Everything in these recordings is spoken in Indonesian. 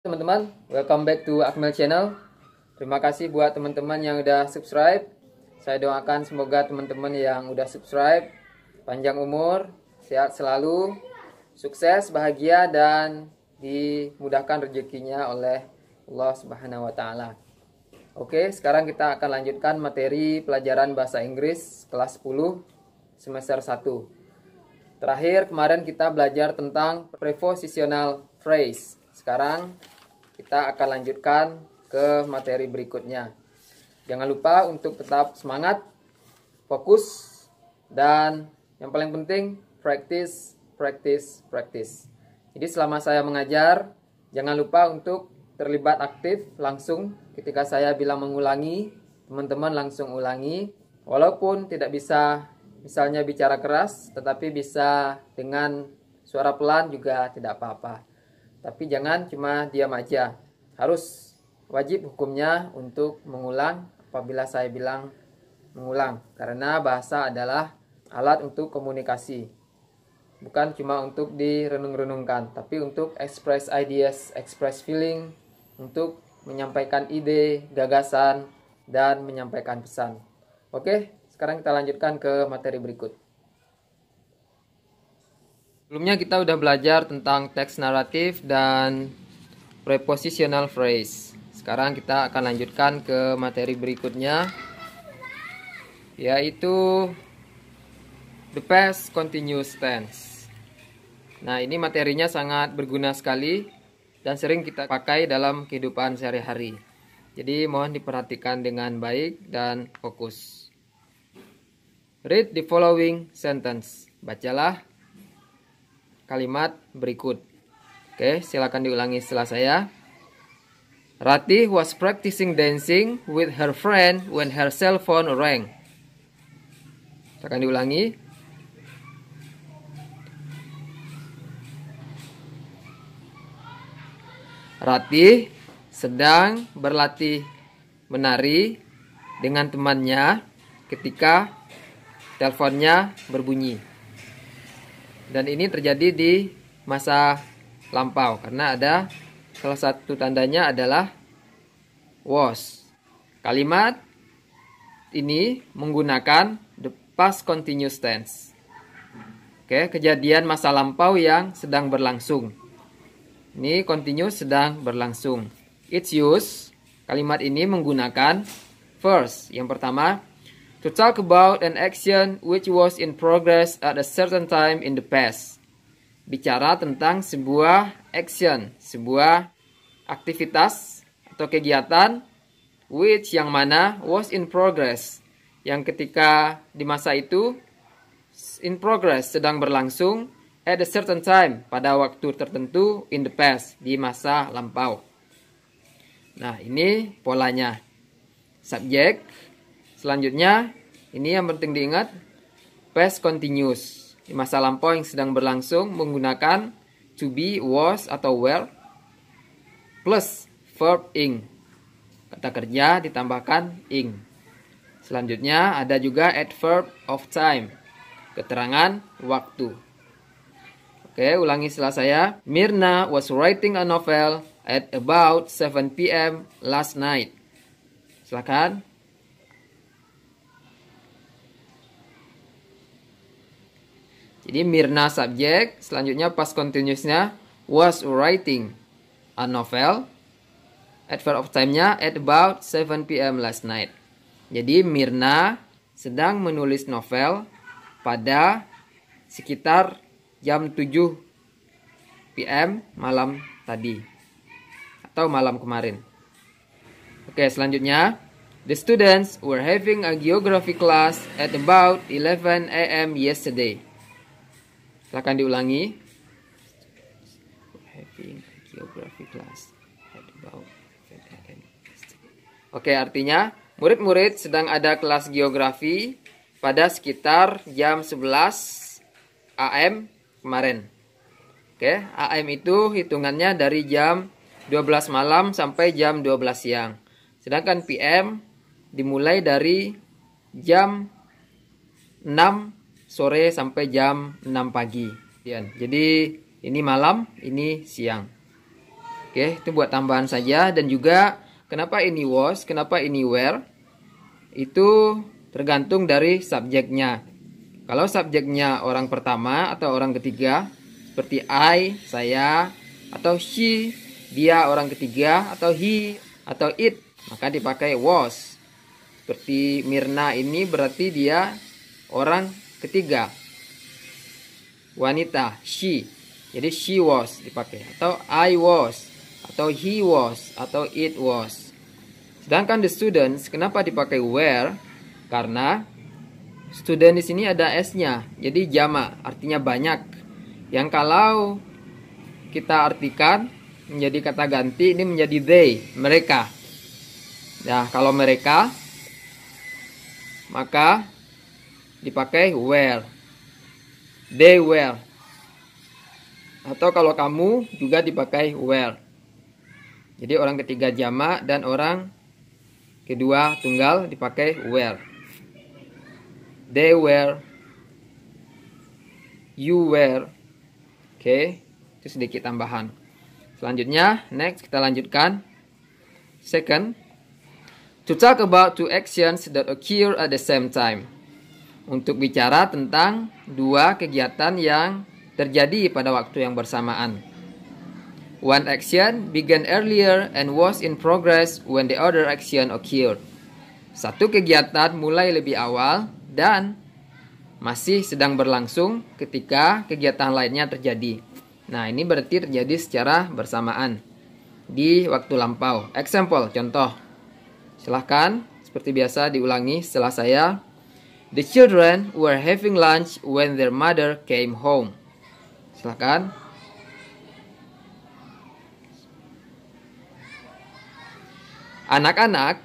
Teman-teman, welcome back to Akmal Channel. Terima kasih buat teman-teman yang udah subscribe. Saya doakan semoga teman-teman yang udah subscribe panjang umur, sehat selalu, sukses, bahagia, dan dimudahkan rezekinya oleh Allah Subhanahu wa Ta'ala. Oke, sekarang kita akan lanjutkan materi pelajaran bahasa Inggris kelas 10 semester 1. Terakhir kemarin kita belajar tentang prepositional phrase. Sekarang kita akan lanjutkan ke materi berikutnya. Jangan lupa untuk tetap semangat, fokus, dan yang paling penting practice, practice, practice. Jadi selama saya mengajar, jangan lupa untuk terlibat aktif langsung. Ketika saya bilang mengulangi, teman-teman langsung ulangi. Walaupun tidak bisa misalnya bicara keras, tetapi bisa dengan suara pelan juga tidak apa-apa. Tapi jangan cuma diam aja. Harus wajib hukumnya untuk mengulang apabila saya bilang mengulang. Karena bahasa adalah alat untuk komunikasi. Bukan cuma untuk direnung-renungkan, tapi untuk express ideas, express feeling, untuk menyampaikan ide, gagasan, dan menyampaikan pesan. Oke, sekarang kita lanjutkan ke materi berikut. Sebelumnya kita udah belajar tentang teks naratif dan prepositional phrase. Sekarang kita akan lanjutkan ke materi berikutnya, yaitu the past continuous tense. Nah, ini materinya sangat berguna sekali dan sering kita pakai dalam kehidupan sehari-hari. Jadi mohon diperhatikan dengan baik dan fokus. Read the following sentence. Bacalah kalimat berikut. Oke, silakan diulangi setelah saya. Ratih was practicing dancing with her friend when her cell phone rang. Silakan diulangi. Ratih sedang berlatih menari dengan temannya ketika teleponnya berbunyi. Dan ini terjadi di masa lampau karena ada salah satu tandanya adalah was. Kalimat ini menggunakan the past continuous tense. Oke, kejadian masa lampau yang sedang berlangsung. Ini continuous sedang berlangsung. Its use, kalimat ini menggunakan first, yang pertama, to talk about an action which was in progress at a certain time in the past. Bicara tentang sebuah action, sebuah aktivitas atau kegiatan which yang mana was in progress. Yang ketika di masa itu in progress sedang berlangsung at a certain time pada waktu tertentu in the past di masa lampau. Nah, ini polanya. Subjek. Selanjutnya, ini yang penting diingat, past continuous. Di masa lampau yang sedang berlangsung menggunakan to be, was, atau were, plus verb ing. Kata kerja ditambahkan ing. Selanjutnya ada juga adverb of time. Keterangan waktu. Oke, ulangi setelah saya. Mirna was writing a novel at about 7 p.m. last night. Silakan. Jadi Mirna subjek, selanjutnya past continuousnya was writing a novel. Adverb of time-nya at about 7 p.m. last night. Jadi Mirna sedang menulis novel pada sekitar jam 7 p.m. malam tadi atau malam kemarin. Oke, selanjutnya the students were having a geography class at about 11 a.m. yesterday. Silakan diulangi. Having a geography class at about 11 a.m. Oke, artinya murid-murid sedang ada kelas geografi pada sekitar jam 11 AM kemarin. Oke, AM itu hitungannya dari jam 12 malam sampai jam 12 siang. Sedangkan PM dimulai dari jam 6 sore sampai jam 6 pagi. Jadi ini malam, ini siang. Oke, itu buat tambahan saja. Dan juga kenapa ini was, kenapa ini were, itu tergantung dari subjeknya. Kalau subjeknya orang pertama atau orang ketiga, seperti I, saya, atau she, dia orang ketiga, atau he, atau it, maka dipakai was. Seperti Mirna ini berarti dia orang ketiga, wanita, she. Jadi she was dipakai, atau I was, atau he was, atau it was. Sedangkan the students, kenapa dipakai were? Karena student di sini ada s-nya, jadi jamak, artinya banyak. Yang kalau kita artikan menjadi kata ganti, ini menjadi they, mereka. Nah, kalau mereka, maka dipakai were, they were. Atau kalau kamu juga dipakai were. Jadi orang ketiga jamak dan orang kedua tunggal dipakai were. They were, you were. Oke, itu sedikit tambahan. Selanjutnya, next kita lanjutkan. Second, to talk about two actions that occur at the same time. Untuk bicara tentang dua kegiatan yang terjadi pada waktu yang bersamaan. One action began earlier and was in progress when the other action occurred. Satu kegiatan mulai lebih awal dan masih sedang berlangsung ketika kegiatan lainnya terjadi. Nah, ini berarti terjadi secara bersamaan di waktu lampau. Example, contoh. Silahkan, seperti biasa diulangi setelah saya. The children were having lunch when their mother came home. Silahkan. Anak-anak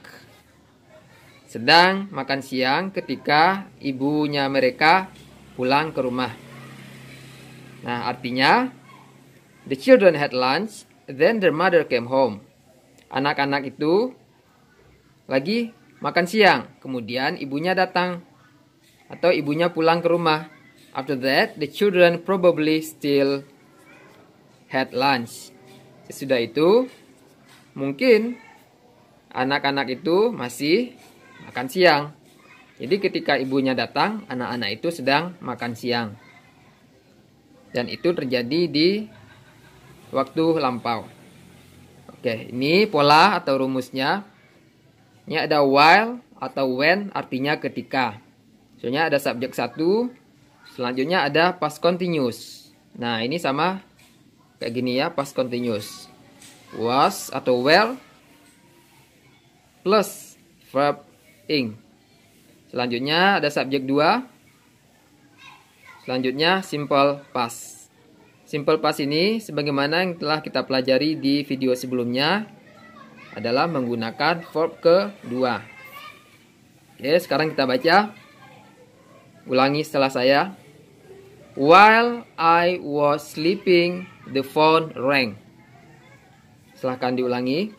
sedang makan siang ketika ibunya mereka pulang ke rumah. Nah, artinya the children had lunch, then their mother came home. Anak-anak itu lagi makan siang, kemudian ibunya datang atau ibunya pulang ke rumah. After that, the children probably still had lunch. Sesudah itu, mungkin anak-anak itu masih makan siang. Jadi ketika ibunya datang, anak-anak itu sedang makan siang. Dan itu terjadi di waktu lampau. Oke, ini pola atau rumusnya. Ini ada while atau when, artinya ketika. Soalnya ada subjek 1. Selanjutnya ada past continuous. Nah, ini sama kayak gini ya, past continuous. Was atau were plus verb ing. Selanjutnya ada subjek 2. Selanjutnya simple past. Simple past ini sebagaimana yang telah kita pelajari di video sebelumnya adalah menggunakan verb kedua. Oke, sekarang kita baca. Ulangi setelah saya. While I was sleeping, the phone rang. Silahkan diulangi.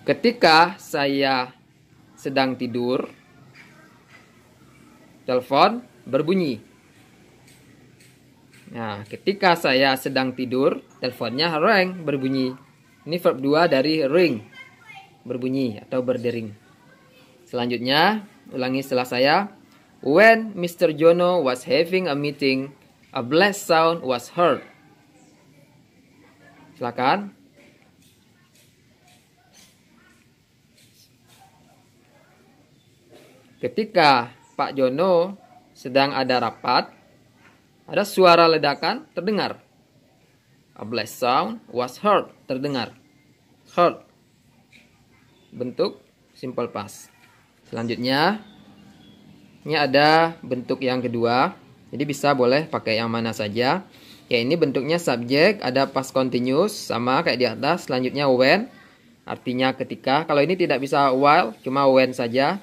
Ketika saya sedang tidur, telepon berbunyi. Nah, ketika saya sedang tidur, teleponnya rang, berbunyi. Ini verb 2 dari ring, berbunyi atau berdering. Selanjutnya, ulangi setelah saya. When Mr. Jono was having a meeting, a blast sound was heard. Silakan. Ketika Pak Jono sedang ada rapat, ada suara ledakan terdengar. A blast sound was heard, terdengar. Heard. Bentuk simple past. Selanjutnya, ini ada bentuk yang kedua. Jadi bisa boleh pakai yang mana saja. Ya, ini bentuknya subjek, ada past continuous sama kayak di atas. Selanjutnya when, artinya ketika. Kalau ini tidak bisa while, cuma when saja.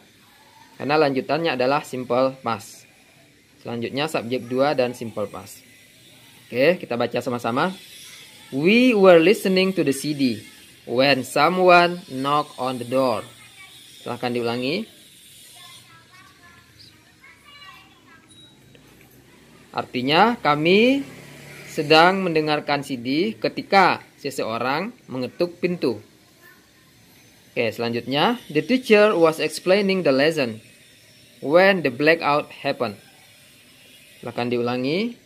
Karena lanjutannya adalah simple past. Selanjutnya subjek 2 dan simple past. Oke, kita baca sama-sama. We were listening to the CD when someone knocked on the door. Silahkan diulangi. Artinya kami sedang mendengarkan CD ketika seseorang mengetuk pintu. Oke, selanjutnya, the teacher was explaining the lesson when the blackout happened. Silakan diulangi.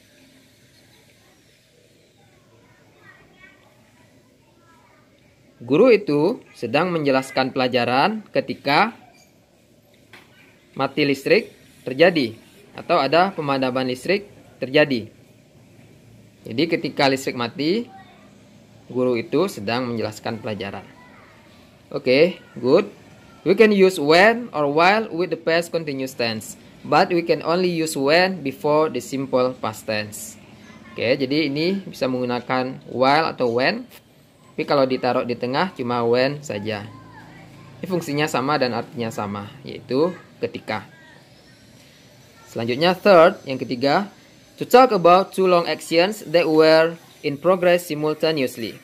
Guru itu sedang menjelaskan pelajaran ketika mati listrik terjadi atau ada pemadaman listrik terjadi. Jadi ketika listrik mati, guru itu sedang menjelaskan pelajaran. Oke, good. We can use when or while with the past continuous tense, but we can only use when before the simple past tense. Oke, jadi ini bisa menggunakan while atau when. Tapi kalau ditaruh di tengah cuma when saja. Ini fungsinya sama dan artinya sama, yaitu ketika. Selanjutnya third, yang ketiga, to talk about two long actions that were in progress simultaneously.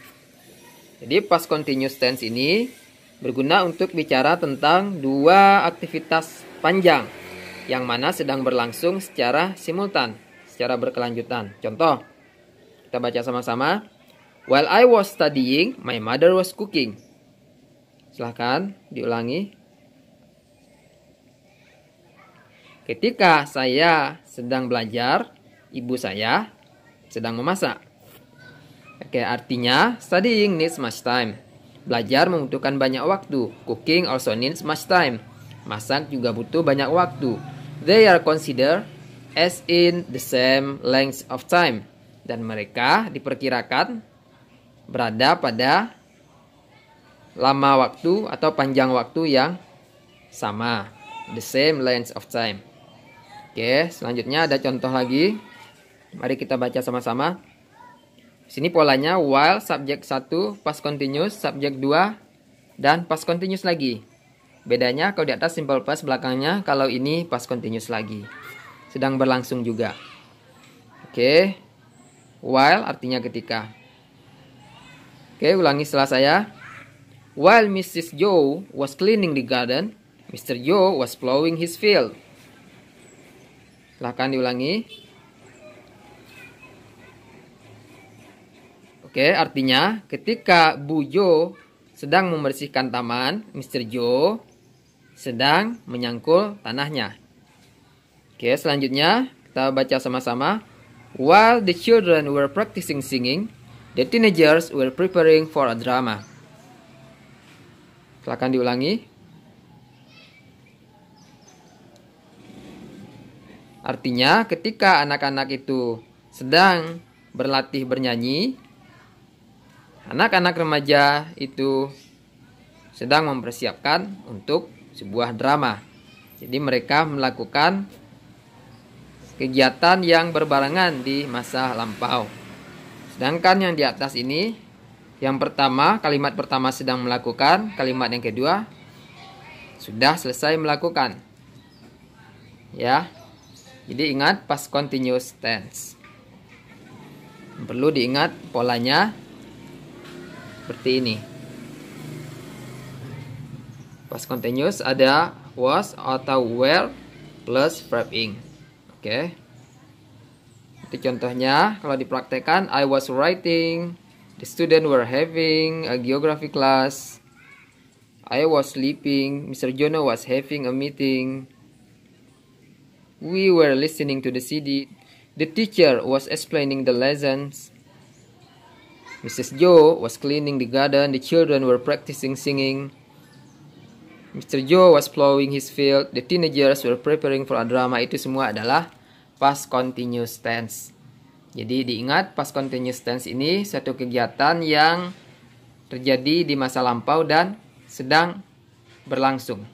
Jadi past continuous tense ini berguna untuk bicara tentang dua aktivitas panjang yang mana sedang berlangsung secara simultan, secara berkelanjutan. Contoh, kita baca sama-sama. While I was studying, my mother was cooking. Silahkan diulangi. Ketika saya sedang belajar, ibu saya sedang memasak. Oke, artinya studying needs much time. Belajar membutuhkan banyak waktu. Cooking also needs much time. Masak juga butuh banyak waktu. They are considered as in the same length of time. Dan mereka diperkirakan berada pada lama waktu atau panjang waktu yang sama. The same length of time. Oke, selanjutnya ada contoh lagi. Mari kita baca sama-sama. Sini polanya while subjek 1, past continuous, subjek 2, dan past continuous lagi. Bedanya kalau di atas simple past, belakangnya kalau ini past continuous lagi. Sedang berlangsung juga. Oke. While artinya ketika. Oke, ulangi setelah saya. While Mrs. Joe was cleaning the garden, Mr. Joe was plowing his field. Silahkan diulangi. Oke, artinya ketika Bu Jo sedang membersihkan taman, Mr. Joe sedang menyangkul tanahnya. Oke, selanjutnya kita baca sama-sama. While the children were practicing singing, the teenagers were preparing for a drama. Silakan diulangi. Artinya ketika anak-anak itu sedang berlatih bernyanyi, anak-anak remaja itu sedang mempersiapkan untuk sebuah drama. Jadi mereka melakukan kegiatan yang berbarengan di masa lampau. Sedangkan yang di atas ini, yang pertama, kalimat pertama sedang melakukan, kalimat yang kedua sudah selesai melakukan. Ya. Jadi ingat past continuous tense. Perlu diingat polanya seperti ini. Past continuous ada was atau were plus verb ing. Oke. Itu contohnya kalau dipraktekkan, I was writing, the student were having a geography class, I was sleeping, Mr. Jono was having a meeting, we were listening to the CD, the teacher was explaining the lessons, Mrs. Joe was cleaning the garden, the children were practicing singing, Mr. Joe was plowing his field, the teenagers were preparing for a drama. Itu semua adalah past continuous tense. Jadi diingat past continuous tense ini satu kegiatan yang terjadi di masa lampau dan sedang berlangsung.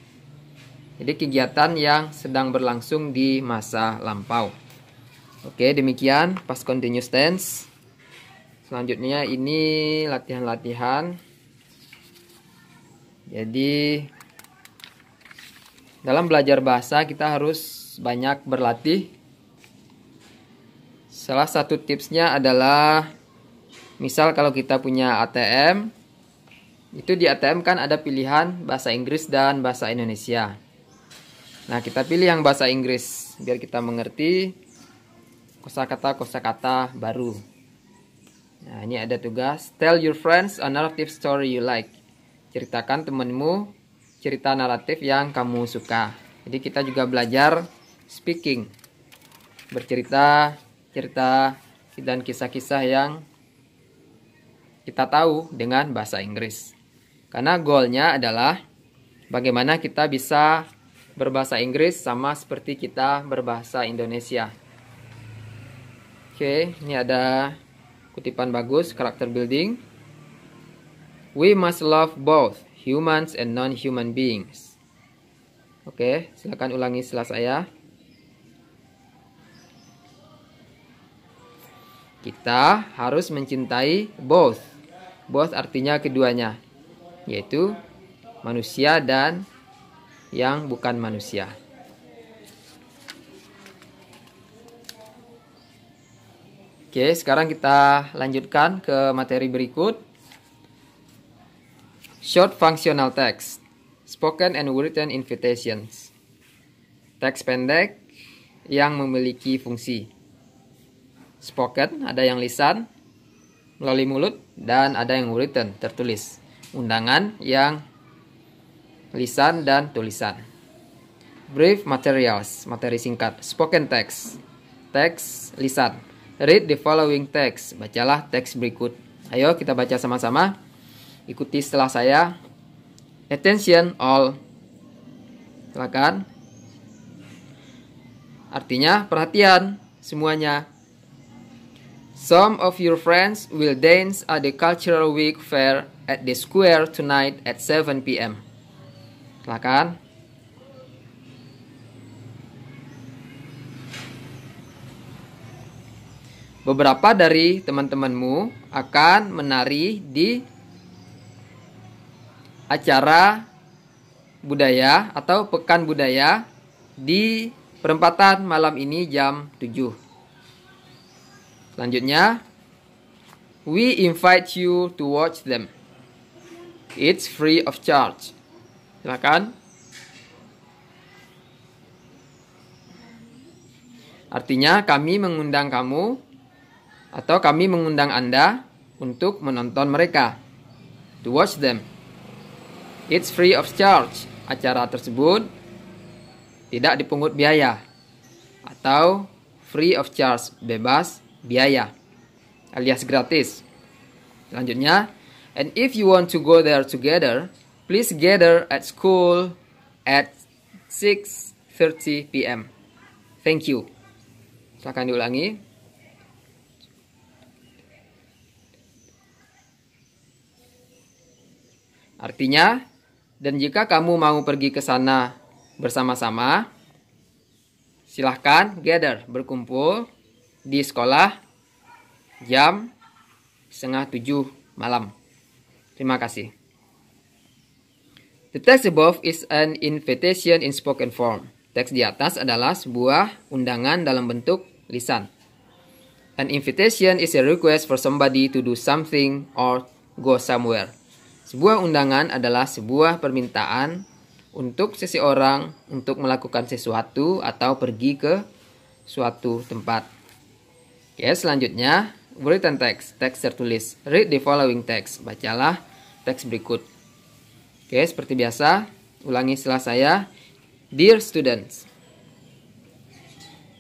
Jadi kegiatan yang sedang berlangsung di masa lampau. Oke, demikian past continuous tense. Selanjutnya ini latihan-latihan. Jadi dalam belajar bahasa kita harus banyak berlatih. Salah satu tipsnya adalah misal kalau kita punya ATM, itu di ATM kan ada pilihan bahasa Inggris dan bahasa Indonesia. Nah, kita pilih yang bahasa Inggris biar kita mengerti. kosakata baru. Nah, ini ada tugas. Tell your friends a narrative story you like. Ceritakan temanmu cerita naratif yang kamu suka. Jadi kita juga belajar speaking. Bercerita, cerita dan kisah-kisah yang kita tahu dengan bahasa Inggris. Karena goalnya adalah bagaimana kita bisa berbahasa Inggris sama seperti kita berbahasa Indonesia. Oke, ini ada kutipan bagus, character building. We must love both humans and non-human beings. Oke, silakan ulangi setelah saya. Kita harus mencintai both. Both artinya keduanya, yaitu manusia dan yang bukan manusia. Oke, sekarang kita lanjutkan ke materi berikut. Short functional text, spoken and written invitations. Teks pendek yang memiliki fungsi. Spoken, ada yang lisan melalui mulut, dan ada yang written, tertulis. Undangan yang lisan dan tulisan. Brief materials, materi singkat. Spoken text, teks lisan. Read the following text, bacalah teks berikut. Ayo kita baca sama-sama. Ikuti setelah saya. Attention all. Silakan. Artinya perhatian semuanya. Some of your friends will dance at the Cultural Week Fair at the square tonight at 7 p.m. Silakan. Beberapa dari teman-temanmu akan menari di acara budaya atau pekan budaya di perempatan malam ini jam 7. Selanjutnya, we invite you to watch them. It's free of charge. Silakan. Artinya kami mengundang kamu atau kami mengundang Anda untuk menonton mereka. To watch them. It's free of charge. Acara tersebut tidak dipungut biaya. Atau free of charge, bebas biaya, alias gratis. Selanjutnya, and if you want to go there together, please gather at school at 6:30 p.m. Thank you. Silakan diulangi. Artinya, dan jika kamu mau pergi ke sana bersama-sama, silahkan gather, berkumpul di sekolah jam 6:30 malam. Terima kasih. The text above is an invitation in spoken form. Teks di atas adalah sebuah undangan dalam bentuk lisan. An invitation is a request for somebody to do something or go somewhere. Sebuah undangan adalah sebuah permintaan untuk seseorang untuk melakukan sesuatu atau pergi ke suatu tempat. Oke, selanjutnya written text, teks tertulis. Read the following text, bacalah teks berikut. Oke, seperti biasa, ulangi setelah saya. Dear students.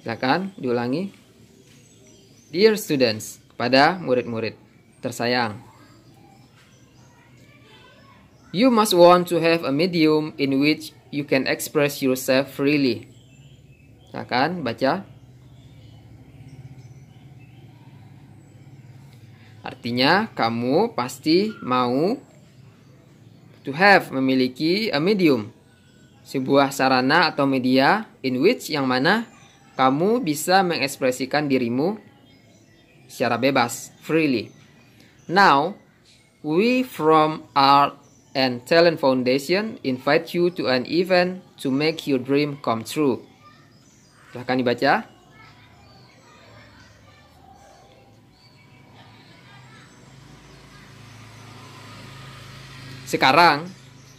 Silakan diulangi. Dear students, kepada murid-murid tersayang. You must want to have a medium in which you can express yourself freely. Silakan baca. Artinya, kamu pasti mau to have, memiliki a medium, sebuah sarana atau media in which, yang mana kamu bisa mengekspresikan dirimu secara bebas, freely. Now, we from Art and Talent Foundation invite you to an event to make your dream come true. Silahkan dibaca. Sekarang,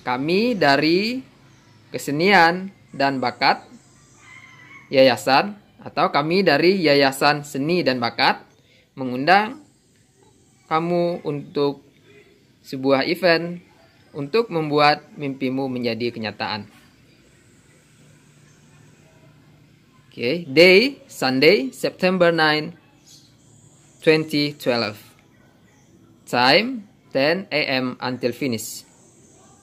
kami dari Kesenian dan Bakat Yayasan atau kami dari Yayasan Seni dan Bakat mengundang kamu untuk sebuah event untuk membuat mimpimu menjadi kenyataan. Oke, day Sunday, September 9, 2012. Time 10 a.m. until finish.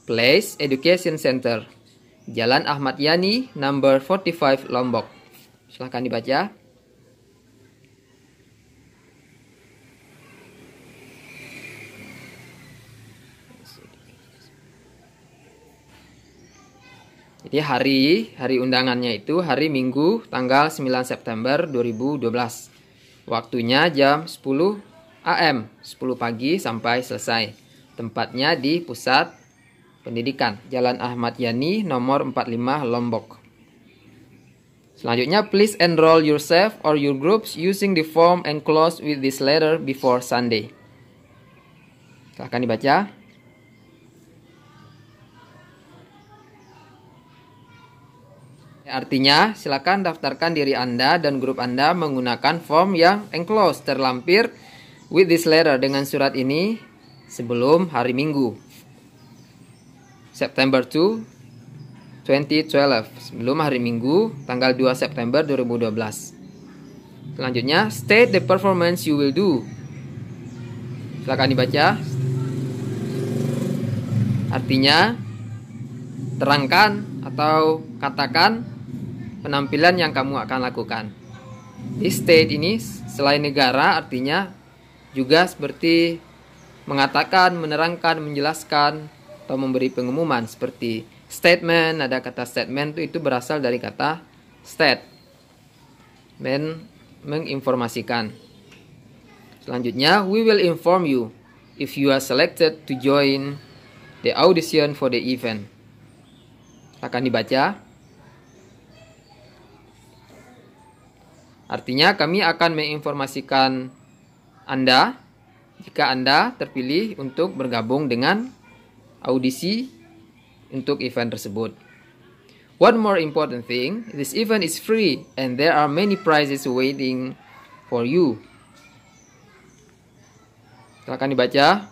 Place Education Center, Jalan Ahmad Yani, number 45, Lombok. Silahkan dibaca. Jadi hari undangannya itu hari Minggu tanggal 9 September 2012. Waktunya jam 10 AM, 10 pagi sampai selesai. Tempatnya di Pusat Pendidikan, Jalan Ahmad Yani, nomor 45, Lombok. Selanjutnya, please enroll yourself or your groups using the form enclosed with this letter before Sunday. Silahkan dibaca. Artinya, silakan daftarkan diri Anda dan grup Anda menggunakan form yang enclosed, terlampir with this letter, dengan surat ini sebelum hari Minggu September 2, 2012, sebelum hari Minggu tanggal 2 September 2012. Selanjutnya, state the performance you will do. Silakan dibaca. Artinya, terangkan atau katakan penampilan yang kamu akan lakukan. Di state ini selain negara artinya juga seperti mengatakan, menerangkan, menjelaskan atau memberi pengumuman seperti statement. Ada kata statement itu berasal dari kata state, menginformasikan. Selanjutnya, we will inform you if you are selected to join the audition for the event. Akan dibaca. Artinya kami akan menginformasikan Anda jika Anda terpilih untuk bergabung dengan audisi untuk event tersebut. One more important thing, this event is free and there are many prizes waiting for you. Silakan dibaca.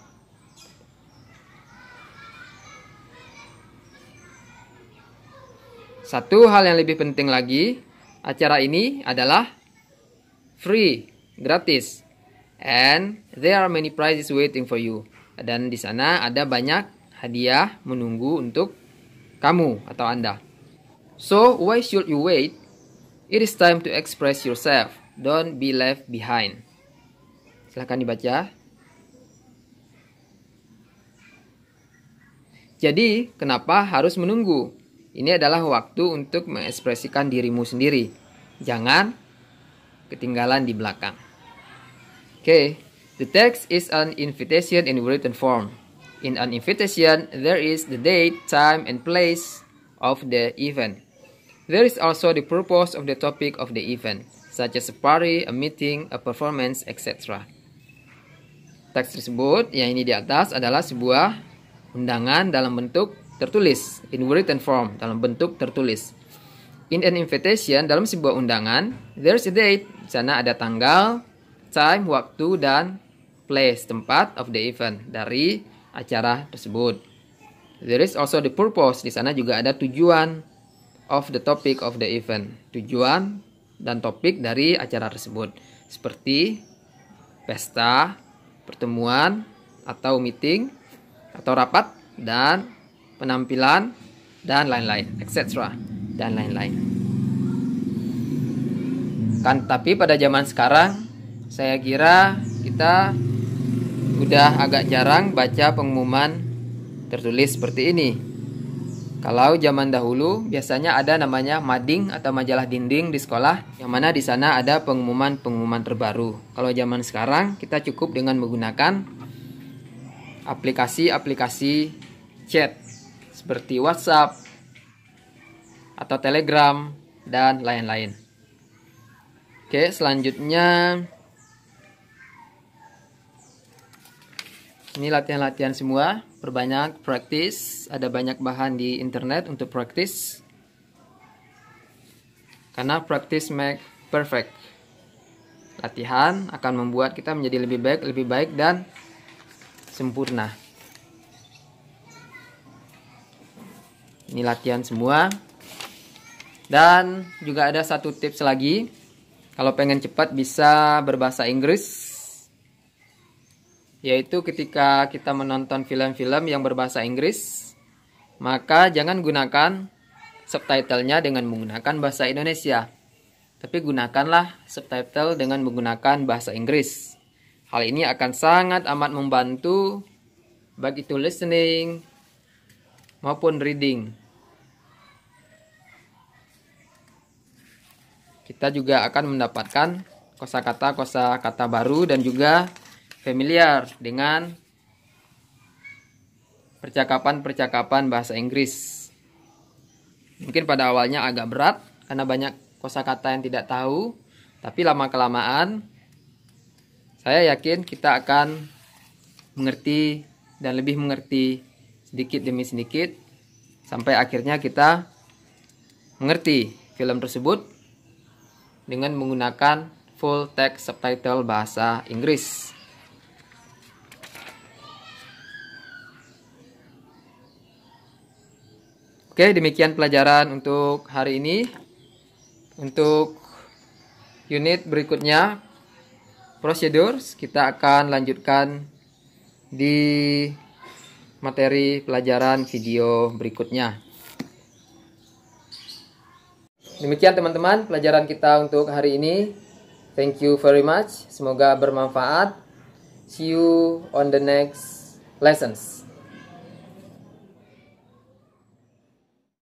Satu hal yang lebih penting lagi, acara ini adalah free, gratis. And there are many prizes waiting for you. Dan di sana ada banyak hadiah menunggu untuk kamu atau Anda. So, why should you wait? It is time to express yourself. Don't be left behind. Silahkan dibaca. Jadi, kenapa harus menunggu? Ini adalah waktu untuk mengekspresikan dirimu sendiri. Jangan ketinggalan di belakang. Okay, the text is an invitation in written form. In an invitation, there is the date, time, and place of the event. There is also the purpose of the topic of the event, such as a party, a meeting, a performance, etc. Teks tersebut yang ini di atas adalah sebuah undangan dalam bentuk tertulis, in written form, dalam bentuk tertulis. In an invitation, dalam sebuah undangan, there's a date, di sana ada tanggal, time, waktu, dan place, tempat of the event, dari acara tersebut. There is also the purpose, di sana juga ada tujuan of the topic of the event, tujuan dan topik dari acara tersebut, seperti pesta, pertemuan, atau meeting, atau rapat, dan penampilan, dan lain-lain, etc. dan lain-lain. Kan, tapi pada zaman sekarang, saya kira kita udah agak jarang baca pengumuman tertulis seperti ini. Kalau zaman dahulu biasanya ada namanya mading atau majalah dinding di sekolah, yang mana di sana ada pengumuman-pengumuman terbaru. Kalau zaman sekarang kita cukup dengan menggunakan aplikasi-aplikasi chat seperti WhatsApp atau Telegram dan lain-lain. Oke, selanjutnya ini latihan-latihan semua, perbanyak praktis, ada banyak bahan di internet untuk praktis. Karena praktis make perfect. Latihan akan membuat kita menjadi lebih baik dan sempurna. Ini latihan semua. Dan juga ada satu tips lagi. Kalau pengen cepat bisa berbahasa Inggris, yaitu ketika kita menonton film-film yang berbahasa Inggris, maka jangan gunakan subtitlenya dengan menggunakan bahasa Indonesia, tapi gunakanlah subtitle dengan menggunakan bahasa Inggris. Hal ini akan sangat amat membantu baik itu listening maupun reading. Kita juga akan mendapatkan kosakata baru dan juga familiar dengan percakapan bahasa Inggris. Mungkin pada awalnya agak berat karena banyak kosakata yang tidak tahu, tapi lama-kelamaan saya yakin kita akan mengerti dan lebih mengerti sedikit demi sedikit sampai akhirnya kita mengerti film tersebut dengan menggunakan full text subtitle bahasa Inggris. Oke, demikian pelajaran untuk hari ini. Untuk unit berikutnya, procedures, kita akan lanjutkan di materi pelajaran video berikutnya. Demikian teman-teman pelajaran kita untuk hari ini. Thank you very much. Semoga bermanfaat. See you on the next lessons.